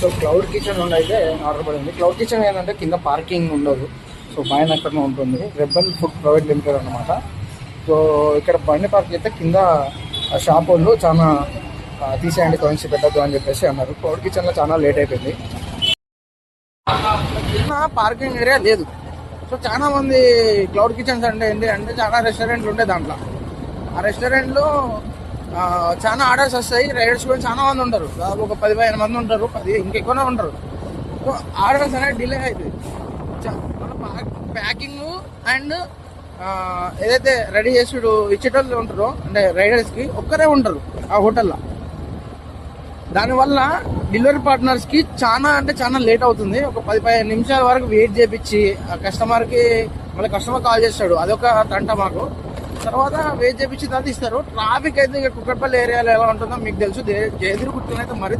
So cloud kitchen నుండి అయితే order పడింది. క్లౌడ్ కిచెన్ ఏంటంటే కింద పార్కింగ్ ఉండదు, సో పైన ఎక్కడ ఉంటుంది. రెబల్ ఫుడ్ ప్రైవేట్ లిమిటెడ్ అనమాట. సో ఇక్కడ బండి పార్క్ అయితే కింద షాప్ వాళ్ళు చాలా తీసేయండి, కొంచెం పెట్టద్దు అని చెప్పేసి అన్నారు. క్లౌడ్ కిచెన్లో చాలా లేట్ అయిపోయింది. పార్కింగ్ ఏరియా లేదు. సో చాలా మంది క్లౌడ్ కిచెన్స్ అంటే ఏంటి అంటే చాలా రెస్టారెంట్లు ఉంటాయి. దాంట్లో ఆ రెస్టారెంట్లో చాలా ఆర్డర్స్ వస్తాయి. రైడర్స్ కూడా చాలా మంది ఉంటారు, దాదాపు ఒక 10-15 మంది ఉంటారు, 10 ఇంకెక్కువనే ఉంటారు. సో ఆర్డర్స్ అనేది డిలే అవుతుంది. ప్యాకింగ్ అండ్ ఏదైతే రెడీ చేసి ఇచ్చేటోళ్ళు ఉంటారో అంటే రైడర్స్కి ఒక్కరే ఉంటారు ఆ హోటల్లో. దానివల్ల డెలివరీ పార్ట్నర్స్కి చాలా అంటే చాలా లేట్ అవుతుంది. ఒక 10-15 నిమిషాల వరకు వెయిట్ చేపించి ఆ కస్టమర్కి మళ్ళీ కస్టమర్ కాల్ చేస్తాడు, అదొక తంట మాకు. తర్వాత వెయిట్ చేపించి తర్వాత ఇస్తారు. ట్రాఫిక్ అయితే ఇక కుక్కట్పల్లి ఏరియాలో ఎలా ఉంటుందో మీకు తెలుసు. జయగిరి గుర్తునైతే మరీ